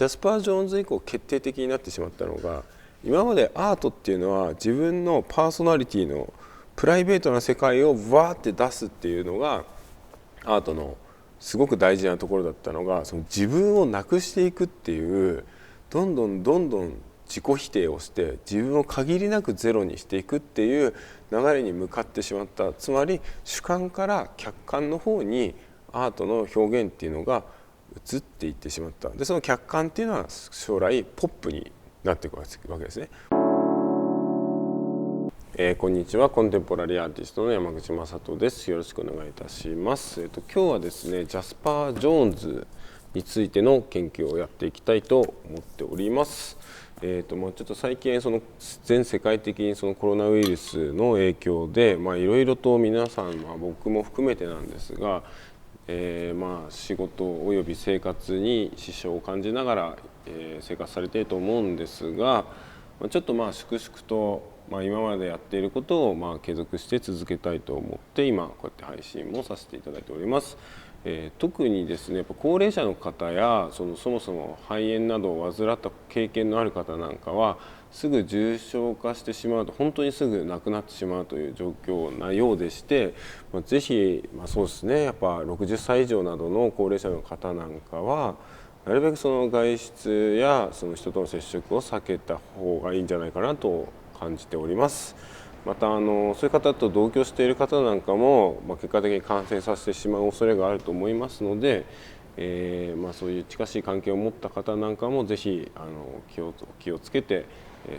ジャスパー・ジョーンズ以降決定的になってしまったのが、今までアートっていうのは自分のパーソナリティのプライベートな世界をわーって出すっていうのがアートのすごく大事なところだったのが、その自分をなくしていくっていう、どんどん自己否定をして自分を限りなくゼロにしていくっていう流れに向かってしまった。つまり主観から客観の方にアートの表現っていうのが移っていってしまった。でその客観っていうのは将来ポップになっていくわけですね。こんにちは、コンテンポラリーアーティストの山口正人です。よろしくお願いいたします。今日はですね、ジャスパー・ジョーンズについての研究をやっていきたいと思っております。ちょっと最近全世界的にコロナウイルスの影響でいろいろと皆さん、僕も含めてなんですが、仕事および生活に支障を感じながら、生活されていると思うんですが、ちょっと粛々と今までやっていることを継続して続けたいと思って今こうやって配信もさせていただいております。特にですね、やっぱ高齢者の方やそもそも肺炎などを患った経験のある方なんかはすぐ重症化してしまうと本当にすぐ亡くなってしまうという状況なようでして、ぜひ、そうですね、やっぱ60歳以上などの高齢者の方なんかはなるべく外出や人との接触を避けた方がいいんじゃないかなと感じております。またそういう方と同居している方なんかも、結果的に感染させてしまう恐れがあると思いますので、そういう近しい関係を持った方なんかもぜひ気をつけて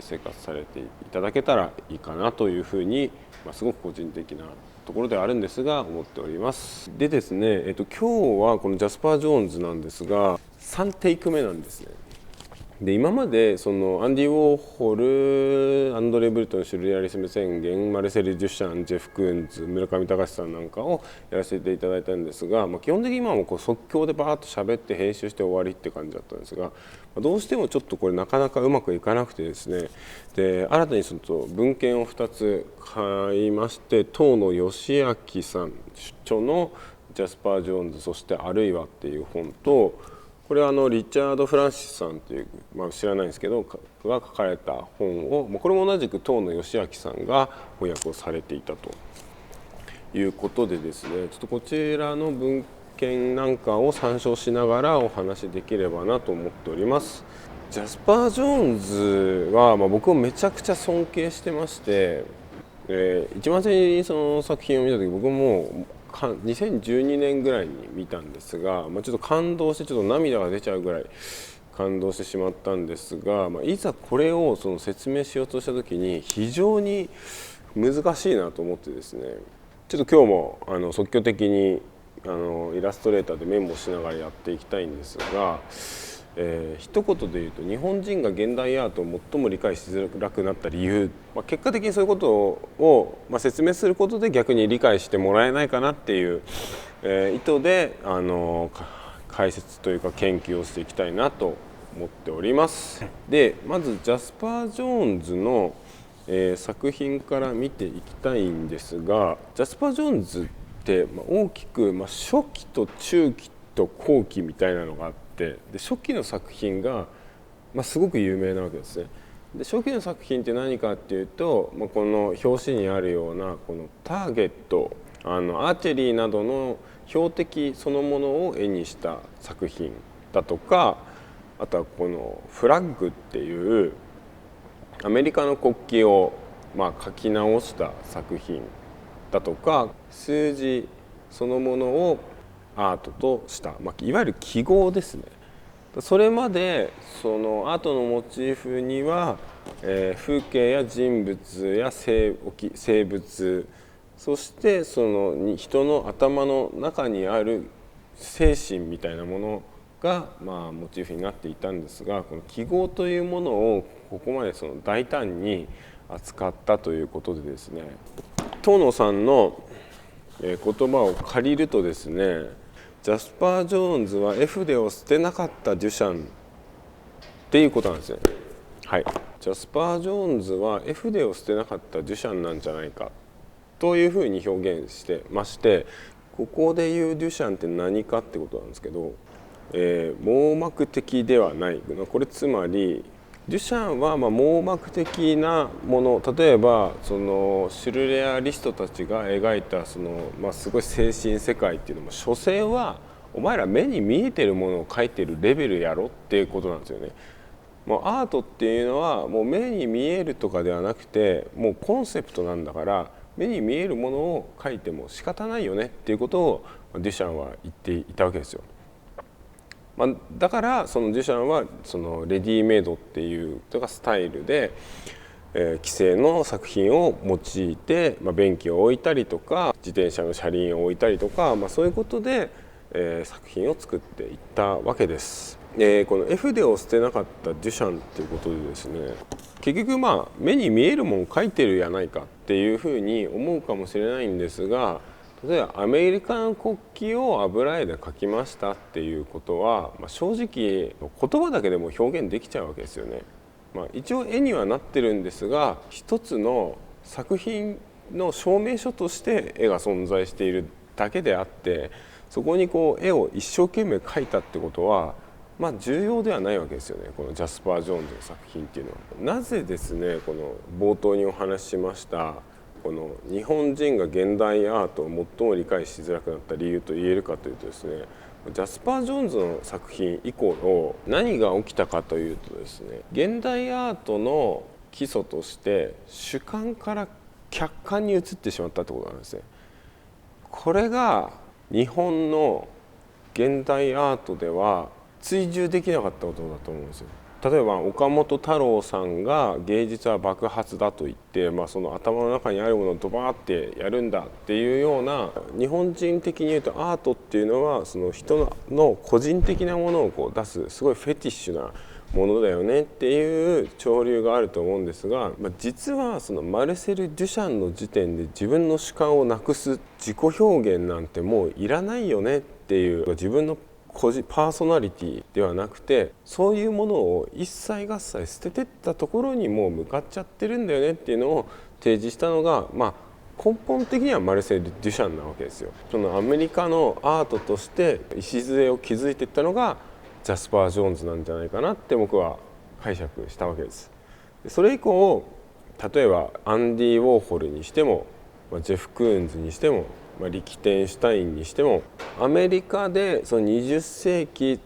生活されていただけたらいいかなというふうに、すごく個人的なところではあるんですが思っております。でですね、今日はこのジャスパー・ジョーンズなんですが3テイク目なんですね。で今までアンディ・ウォーホル、アンドレ・ブルトン、シュルレアリスム宣言、マルセル・デュシャン、ジェフ・クーンズ、村上隆さんなんかをやらせていただいたんですが、基本的に今も即興でバーッと喋って編集して終わりって感じだったんですが、どうしてもちょっとこれなかなかうまくいかなくてですね、で新たに文献を2つ買いまして、遠野義明さん著の「ジャスパー・ジョーンズそしてあるいは」っていう本と、これはリチャード・フランシスさんという、知らないんですけどが書かれた本を、これも同じく遠野義明さんが翻訳をされていたということでですね、ちょっとこちらの文献なんかを参照しながらお話しできればなと思っております。ジャスパー・ジョーンズは、僕もめちゃくちゃ尊敬してまして、一番最初にその作品を見た時僕も2012年ぐらいに見たんですが、ちょっと感動してちょっと涙が出ちゃうぐらい感動してしまったんですが、いざこれを説明しようとした時に非常に難しいなと思ってですね、ちょっと今日も即興的にイラストレーターでメモしながらやっていきたいんですが、一言で言うと日本人が現代アートを最も理解しづらくなった理由、結果的にそういうことを、説明することで逆に理解してもらえないかなっていう、意図で解説というか研究をしていきたいなと思っております。でまずジャスパー・ジョーンズの、作品から見ていきたいんですが、ジャスパー・ジョーンズって大きく、初期と中期と後期みたいなのがあって、で初期の作品が、すごく有名なわけですね。で初期の作品って何かっていうと、この表紙にあるようなこのターゲット、アーチェリーなどの標的そのものを絵にした作品だとか、あとはこのフラッグっていうアメリカの国旗を書き直した作品だとか、数字そのものをアートとした、いわゆる記号ですね。それまでそのアートのモチーフには、風景や人物や生物、そしてその人の頭の中にある精神みたいなものが、モチーフになっていたんですが、この記号というものをここまで大胆に扱ったということでですね、遠野さんの言葉を借りるとですね、ジャスパー・ジョーンズは絵筆を捨てなかったデュシャンっていうことなんですね。はい、ジャスパー・ジョーンズは絵筆を捨てなかったデュシャンなんじゃないかというふうに表現してまして、ここで言うデュシャンって何かってことなんですけど、網膜的ではない。これつまりデュシャンは網膜的なもの、例えばそのシュルレアリストたちが描いたその、すごい精神世界っていうのも所詮はお前ら目に見えてるものを描いてるレベルやろっていうことなんですよね。もうアートっていうのはもう目に見えるとかではなくて、もうコンセプトなんだから目に見えるものを描いても仕方ないよねっていうことをデュシャンは言っていたわけですよ。だからそのデュシャンはそのレディメイドっていうとかスタイルで、既成の作品を用いて、便器を置いたりとか自転車の車輪を置いたりとか、そういうことで、作品を作っていったわけです。この絵筆を捨てなかったデュシャンっていうことでですね、結局目に見えるもん描いてるやないかっていうふうに思うかもしれないんですが、例えばアメリカの国旗を油絵で描きましたっていうことは、正直言葉だけでも表現できちゃうわけですよね。一応絵にはなってるんですが、一つの作品の証明書として絵が存在しているだけであって、そこにこう絵を一生懸命描いたってことは重要ではないわけですよね、このジャスパー・ジョーンズの作品っていうのは。なぜですね、この冒頭にお話ししましたこの日本人が現代アートを最も理解しづらくなった理由と言えるかというとですね、ジャスパー・ジョーンズの作品以降何が起きたかというとですね、現代アートの基礎として主観から客観に移ってしまったってことなんですね。これが日本の現代アートでは追従できなかったことだと思うんですよ。例えば岡本太郎さんが芸術は爆発だと言って、その頭の中にあるものをドバーってやるんだっていうような、日本人的に言うとアートっていうのはその人の個人的なものをこう出すすごいフェティッシュなものだよねっていう潮流があると思うんですが、実はそのマルセル・デュシャンの時点で自分の主観をなくす自己表現なんてもういらないよねっていう、自分のパーソナリティではなくて、そういうものを一切合切捨ててったところにもう向かっちゃってるんだよねっていうのを提示したのが、根本的にはマルセル・デュシャンなわけですよ。そのアメリカのアートとして礎を築いていったのがジャスパー・ジョーンズなんじゃないかなって僕は解釈したわけです。それ以降、例えばアンディ・ウォーホルにしても、ジェフ・クーンズにしても、リキテンシュタインにしても、アメリカでその20世紀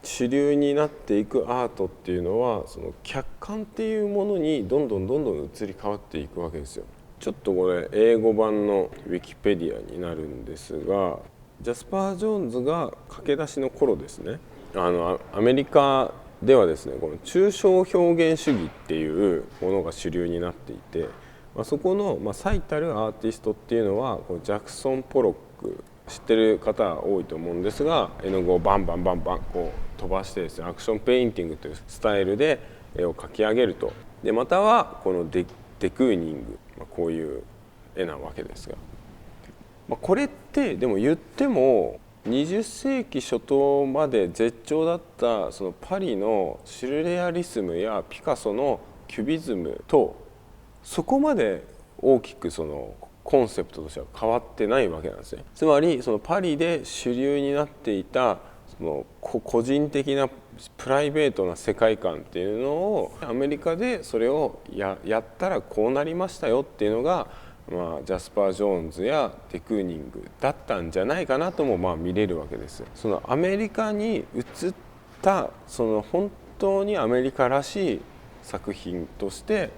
主流になっていくアートっていうのは、その客観っていうものにどんどん移り変わっていくわけですよ。ちょっとこれ英語版のウィキペディアになるんですが、ジャスパー・ジョーンズが駆け出しの頃ですね、アメリカではですね、この抽象表現主義っていうものが主流になっていて、そこの最たるアーティストっていうのはこのジャクソン・ポロック、知ってる方多いと思うんですが、絵の具をバンバンこう飛ばしてですね、アクションペインティングというスタイルで絵を描き上げると。でまたはこのデクーニング、こういう絵なわけですが、これってでも言っても20世紀初頭まで絶頂だったそのパリのシュルレアリスムやピカソのキュビズムとそこまで大きくそのコンセプトとしては変わってないわけなんですね。つまりそのパリで主流になっていたその個人的なプライベートな世界観っていうのをアメリカでそれをやったらこうなりましたよっていうのが、ジャスパー・ジョーンズやデクーニングだったんじゃないかなとも見れるわけです。そのアメリカに移ったその本当にアメリカらしい作品として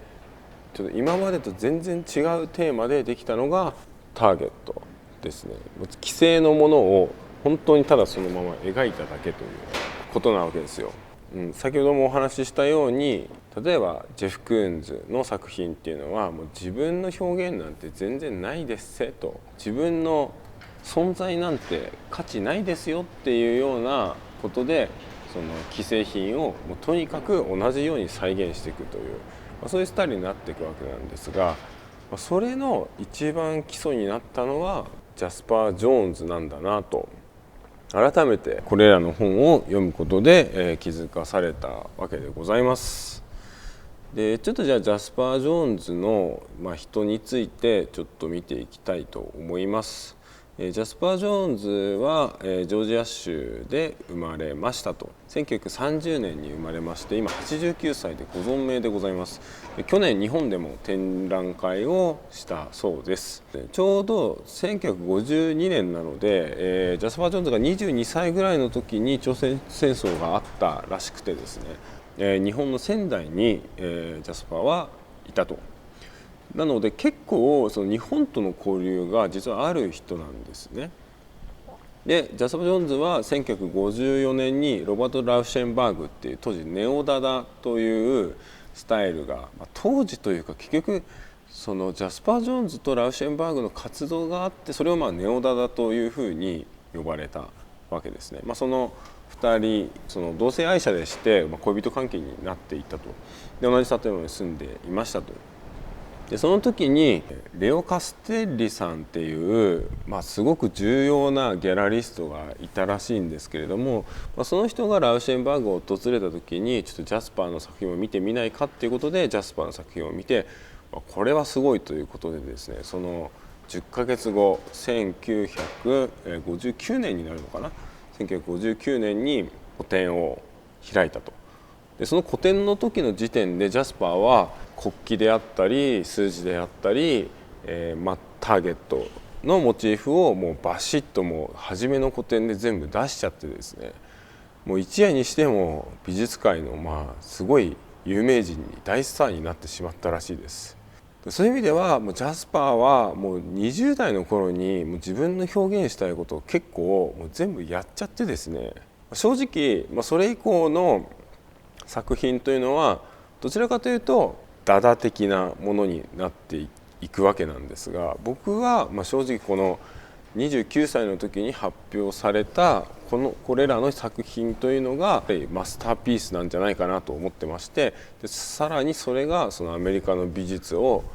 ちょっと今までと全然違うテーマでできたのがターゲットですね。既成のものを本当にただそのまま描いただけということなわけですよ。先ほどもお話ししたように、例えばジェフ・クーンズの作品っていうのはもう自分の表現なんて全然ないですせと、自分の存在なんて価値ないですよっていうようなことで、その既製品をもうとにかく同じように再現していくという、そういうスタイルになっていくわけなんですが、それの一番基礎になったのはジャスパー・ジョーンズなんだなと改めてこれらの本を読むことで、気づかされたわけでございます。でちょっとじゃあジャスパー・ジョーンズの、人についてちょっと見ていきたいと思います。ジャスパー・ジョーンズはジョージア州で生まれましたと。1930年に生まれまして、今89歳でご存命でございます。去年日本でも展覧会をしたそうです。ちょうど1952年なので、ジャスパー・ジョーンズが22歳ぐらいの時に朝鮮戦争があったらしくてですね、日本の仙台にジャスパーはいたと。なので結構その日本との交流が実はある人なんですね。でジャスパー・ジョーンズは1954年にロバート・ラウシェンバーグっていう当時ネオダダというスタイルが、当時というか結局そのジャスパー・ジョーンズとラウシェンバーグの活動があって、それをネオダダというふうに呼ばれたわけですね。その2人その同性愛者でして、恋人関係になっていたと。で同じ建物に住んでいましたと。でその時にレオ・カステッリさんっていう、すごく重要なギャラリストがいたらしいんですけれども、その人がラウシェンバーグを訪れた時にちょっとジャスパーの作品を見てみないかっていうことでジャスパーの作品を見て、これはすごいということでですね、その10ヶ月後1959年になるのかな、1959年に個展を開いたと。でその個展の時の時点でジャスパーは国旗であったり数字であったり、ターゲットのモチーフをもうバシッともう初めの個展で全部出しちゃってですね、もう一夜にしても美術界のすごい有名人に大スターになってしまったらしいです。そういう意味ではもうジャスパーはもう20代の頃にもう自分の表現したいことを結構もう全部やっちゃってですね、正直、それ以降の作品というのはどちらかというとダダ的なものになっていくわけなんですが、僕は正直この29歳の時に発表されたこれらの作品というのがマスターピースなんじゃないかなと思ってまして、でさらにそれがそのアメリカの美術を、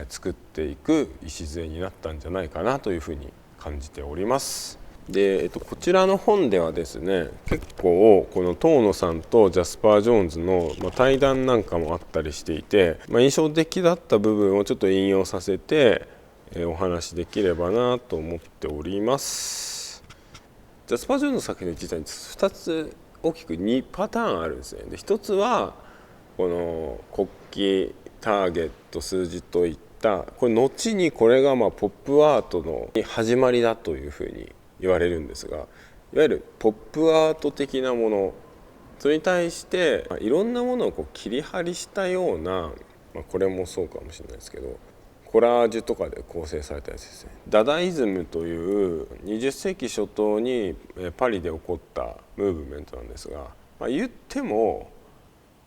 作っていく礎になったんじゃないかなというふうに感じております。でこちらの本ではですね、結構この遠野さんとジャスパー・ジョーンズの対談なんかもあったりしていて、印象的だった部分をちょっと引用させてお話しできればなと思っております。ジャスパー・ジョーンズの作品自体に2つ大きく2パターンあるんですね。で1つはこの国旗、ターゲット、数字といったこれ後にこれがポップアートの始まりだというふうに言われるんですが、いわゆるポップアート的なもの、それに対していろんなものを切り張りしたような、これもそうかもしれないですけどコラージュとかで構成されたやつですね。ダダイズムという20世紀初頭にパリで起こったムーブメントなんですが、言っても、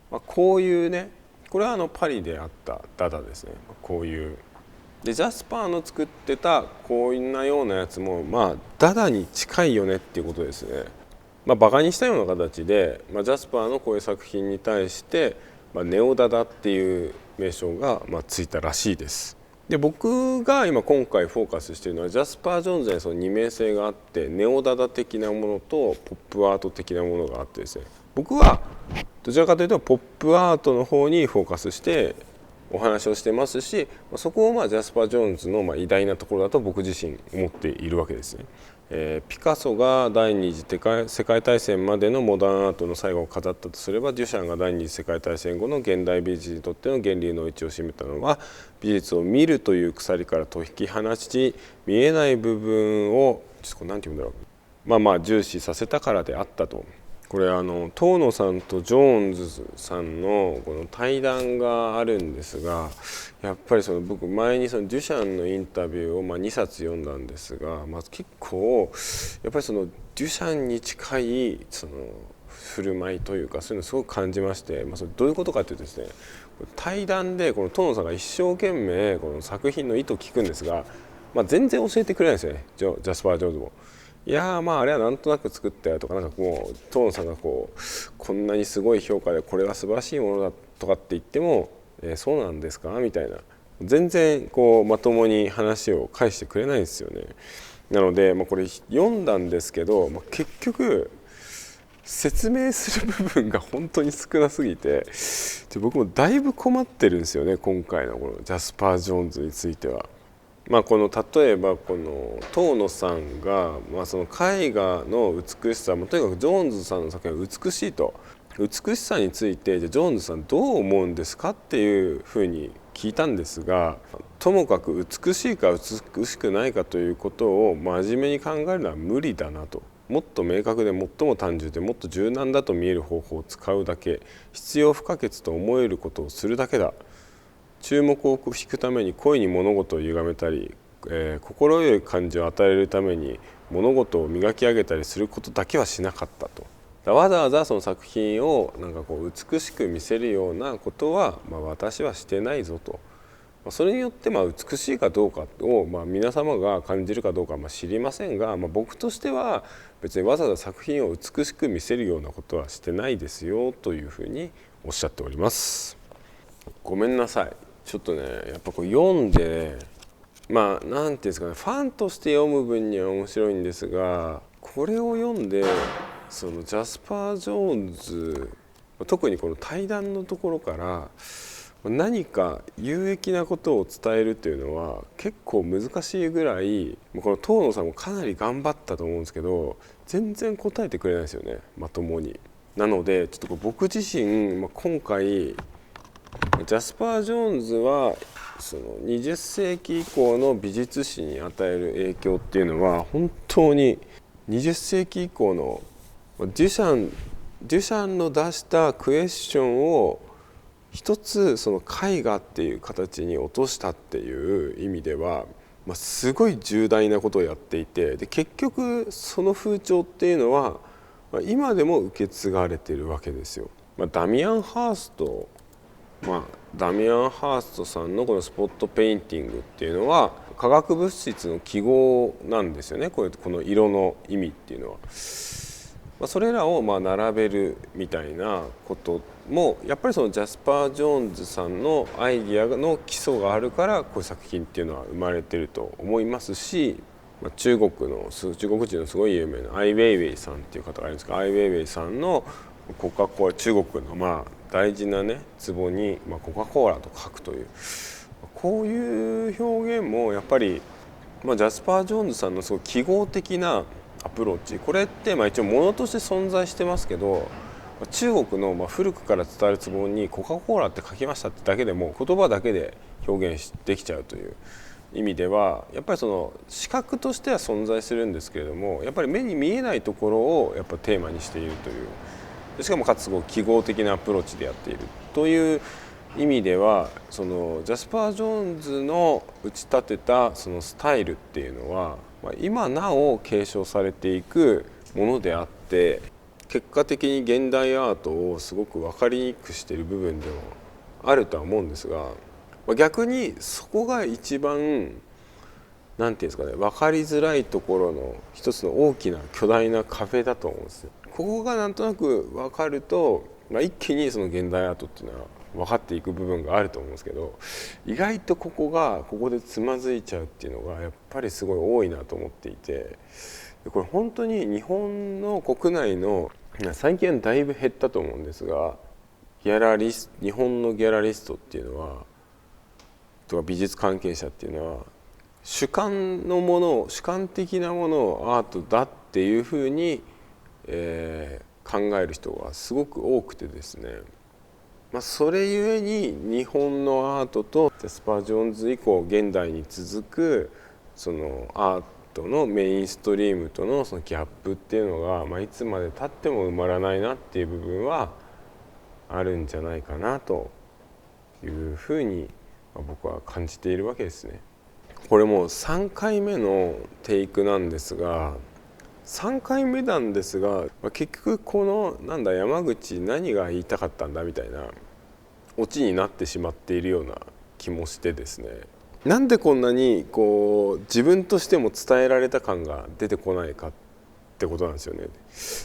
こういうね、これはパリであったダダですね。こういうでジャスパーの作ってたこんなようなやつもダダに近いよねっていうことですね。バカにしたような形で、ジャスパーのこういう作品に対して、ネオダダっていう名称がついたらしいです。で僕が今回フォーカスしているのはジャスパー・ジョーンズにその二面性があって、ネオダダ的なものとポップアート的なものがあってですね、僕はどちらかというとポップアートの方にフォーカスしてお話をしてますし、そこをジャスパー・ジョーンズの偉大なところだと僕自身思っているわけですね。ピカソが第二次世界大戦までのモダンアートの最後を飾ったとすれば、デュシャンが第二次世界大戦後の現代美術にとっての源流の位置を占めたのは、美術を見るという鎖から解き放ち、見えない部分を何て言うんだろう、重視させたからであったと。これ遠野さんとジョーンズさんのこの対談があるんですが、やっぱり僕前にデュシャンのインタビューを2冊読んだんですが、結構やっぱりデュシャンに近い振る舞いというか、そういうのをすごく感じまして、それどういうことかというとですね、対談でこの遠野さんが一生懸命この作品の意図を聞くんですが、全然教えてくれないんですよね、ジャスパー・ジョーンズも。いやあれはなんとなく作ったよとか、もう遠野さんがこんなにすごい評価でこれが素晴らしいものだとかって言っても、そうなんですかみたいな、全然まともに話を返してくれないんですよね。なので、これ読んだんですけど、結局説明する部分が本当に少なすぎて、僕もだいぶ困ってるんですよね、今回のこのジャスパー・ジョーンズについては。この例えばこの遠野さんが、その絵画の美しさもとにかくジョーンズさんの作品は美しいと、美しさについてじゃあジョーンズさんどう思うんですかっていうふうに聞いたんですが、ともかく美しいか美しくないかということを真面目に考えるのは無理だなと。もっと明確で最も単純でもっと柔軟だと見える方法を使うだけ、必要不可欠と思えることをするだけだ。注目を引くために故意に物事を歪めたり、心よい感じを与えるために物事を磨き上げたりすることだけはしなかったと。わざわざその作品をなんかこう美しく見せるようなことは、私はしてないぞと。それによって美しいかどうかを皆様が感じるかどうかは知りませんが、僕としては別にわざわざ作品を美しく見せるようなことはしてないですよというふうにおっしゃっております。ごめんなさい、ちょっとねやっぱこう読んでなんていうんですかね、ファンとして読む分には面白いんですが、これを読んでそのジャスパー・ジョーンズ、特にこの対談のところから何か有益なことを伝えるというのは結構難しいぐらい、この遠野さんもかなり頑張ったと思うんですけど全然答えてくれないですよね、まともに。なのでちょっと僕自身、今回ジャスパー・ジョーンズはその20世紀以降の美術史に与える影響っていうのは本当に20世紀以降のデュシャンの出したクエスチョンを一つその絵画っていう形に落としたっていう意味では、すごい重大なことをやっていて、で結局その風潮っていうのは今でも受け継がれているわけですよ。ダミアン・ハーストさんのこのスポットペインティングっていうのは化学物質の記号なんですよね。この色の意味っていうのは、それらを並べるみたいなこともやっぱりそのジャスパー・ジョーンズさんのアイディアの基礎があるからこういう作品っていうのは生まれてると思いますし、中国人のすごい有名なアイ・ウェイウェイさんっていう方がいるんですが、アイ・ウェイウェイさんのコカ・コーラ、中国の大事なね壺にコカ・コーラと書くという、こういう表現もやっぱりジャスパー・ジョーンズさんのすごい記号的なアプローチ、これって一応物として存在してますけど、中国の古くから伝わる壺にコカ・コーラって書きましたってだけでも言葉だけで表現できちゃうという意味ではやっぱりその視覚としては存在するんですけれども、やっぱり目に見えないところをやっぱテーマにしているという、しかもかつ記号的なアプローチでやっているという意味では、そのジャスパー・ジョーンズの打ち立てたそのスタイルっていうのは今なお継承されていくものであって、結果的に現代アートをすごく分かりにくくしている部分でもあるとは思うんですが、逆にそこが一番なんていうんですかね、分かりづらいところの一つの大きな巨大な壁だと思うんですよ。ここがなんとなく分かると、一気にその現代アートっていうのは分かっていく部分があると思うんですけど、意外とここでつまずいちゃうっていうのがやっぱりすごい多いなと思っていて、これ本当に日本の国内の最近はだいぶ減ったと思うんですが、日本のギャラリストっていうのはとか美術関係者っていうのは主観的なものをアートだっていうふうに、考える人がすごく多くてですね、それゆえに日本のアートとジャスパー・ジョーンズ以降現代に続くそのアートのメインストリームとのそのギャップっていうのが、いつまでたっても埋まらないなっていう部分はあるんじゃないかなというふうに僕は感じているわけですね。これもう3回目のテイクなんですが、結局この山口何が言いたかったんだみたいなオチになってしまっているような気もしてですね、なんでこんなにこう自分としても伝えられた感が出てこないかってことなんですよね。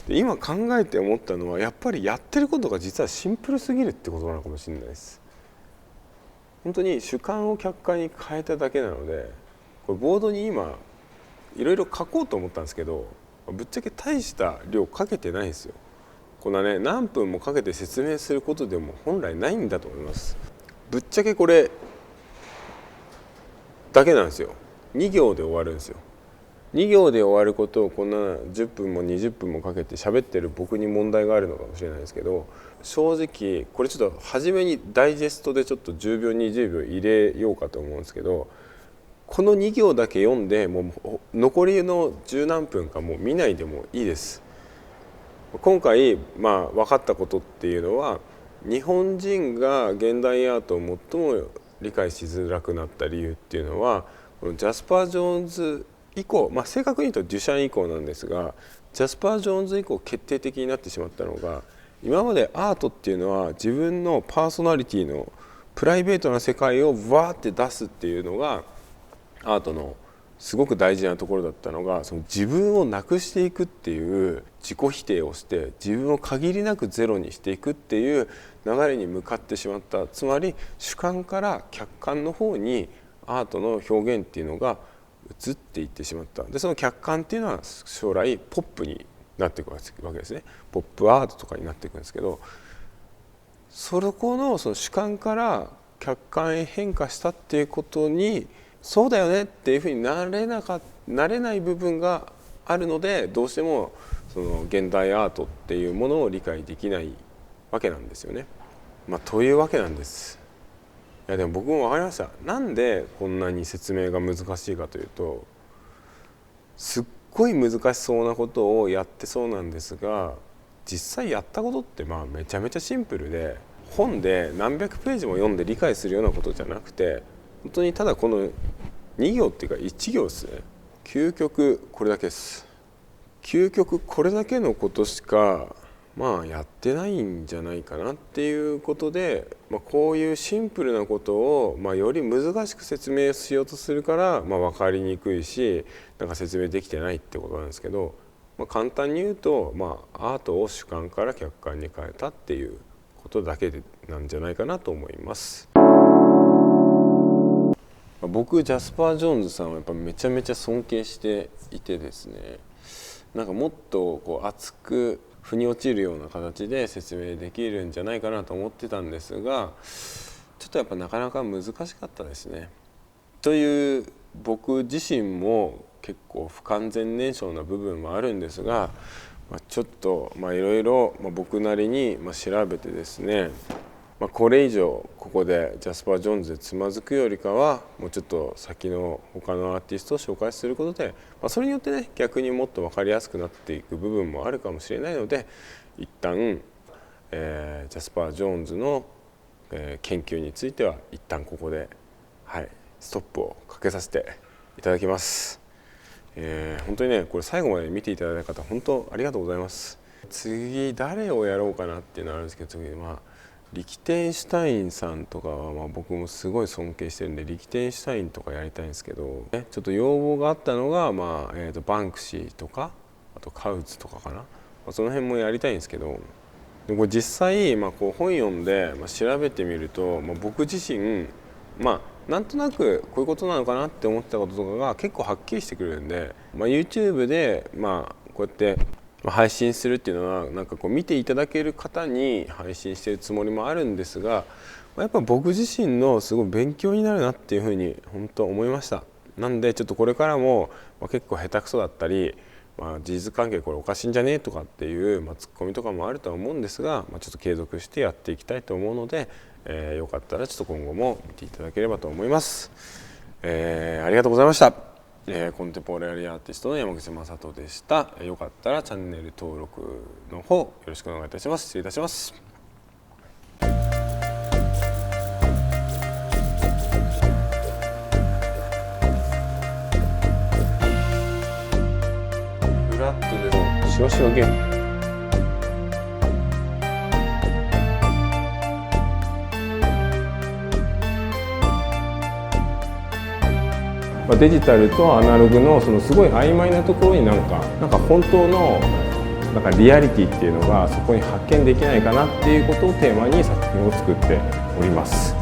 で今考えて思ったのは、やっぱりやってることが実はシンプルすぎるってことなのかもしれないです。本当に主観を客観に変えただけなので、これボードに今いろいろ書こうと思ったんですけど、ぶっちゃけ大した量かけてないんですよ。こんなね何分もかけて説明することでも本来ないんだと思います。ぶっちゃけこれだけなんですよ。2行で終わるんですよ。2行で終わることをこんな10分も20分もかけて喋ってる僕に問題があるのかもしれないですけど、正直これちょっと初めにダイジェストでちょっと10秒20秒入れようかと思うんですけど、この2行だけ読んでもう残りの十何分かもう見ないでもいいです。今回分かったことっていうのは、日本人が現代アートを最も理解しづらくなった理由っていうのは、このジャスパー・ジョーンズ以降、正確に言うとデュシャン以降なんですが、ジャスパー・ジョーンズ以降決定的になってしまったのが、今までアートっていうのは自分のパーソナリティのプライベートな世界をわーって出すっていうのがアートのすごく大事なところだったのが、その自分をなくしていくっていう自己否定をして自分を限りなくゼロにしていくっていう流れに向かってしまった。つまり主観から客観の方にアートの表現っていうのが移っていってしまった。でその客観っていうのは将来ポップになっていくわけですね。ポップアートとかになっていくんですけど、その主観から客観へ変化したっていうことにそうだよねっていうふうになれない部分があるので、どうしてもその現代アートっていうものを理解できないわけなんですよね。というわけなんです。いやでも僕も分かりました。なんでこんなに説明が難しいかというと、すっごい難しそうなことをやってそうなんですが、実際やったことってめちゃめちゃシンプルで、本で何百ページも読んで理解するようなことじゃなくて、本当にただこの2行っていうか1行ですね。究極これだけです。究極これだけのことしかやってないんじゃないかなっていうことで、こういうシンプルなことをより難しく説明しようとするから分かりにくいし、説明できてないってことなんですけど、簡単に言うとアートを主観から客観に変えたっていうことだけなんじゃないかなと思います。僕ジャスパー・ジョーンズさんはやっぱめちゃめちゃ尊敬していてですね、もっと熱く腑に落ちるような形で説明できるんじゃないかなと思ってたんですが、ちょっとやっぱなかなか難しかったですね。という僕自身も結構不完全燃焼な部分もあるんですが、ちょっといろいろ僕なりに調べてですね、これ以上ここでジャスパー・ジョーンズでつまずくよりかは、もうちょっと先の他のアーティストを紹介することで、それによってね逆にもっと分かりやすくなっていく部分もあるかもしれないので、一旦、ジャスパー・ジョーンズの、研究については一旦ここで、ストップをかけさせていただきます。本当にねこれ最後まで見ていただいた方本当ありがとうございます。次誰をやろうかなっていうのはあるんですけど、次リキテンシュタインさんとかは僕もすごい尊敬してるんで、リキテンシュタインとかやりたいんですけど、ちょっと要望があったのが、バンクシーとかあとカウツとかかな、その辺もやりたいんですけど、でこれ実際、本読んで、調べてみると、僕自身なんとなくこういうことなのかなって思ってたこととかが結構はっきりしてくるんで、YouTube でこうやって配信するっていうのは見ていただける方に配信しているつもりもあるんですが、やっぱ僕自身のすごい勉強になるなっていうふうに本当思いました。なんでちょっとこれからも結構下手くそだったり、事実関係これおかしいんじゃねえとかっていうツッコミとかもあるとは思うんですが、ちょっと継続してやっていきたいと思うので、よかったらちょっと今後も見ていただければと思います。ありがとうございました。コンテンポラリーアーティストの山口正人でした。よかったらチャンネル登録の方よろしくお願いいたします。失礼いたします。フラットでしわしわゲーム。デジタルとアナログのそのすごい曖昧なところになんか本当のリアリティっていうのがそこに発見できないかなっていうことをテーマに作品を作っております。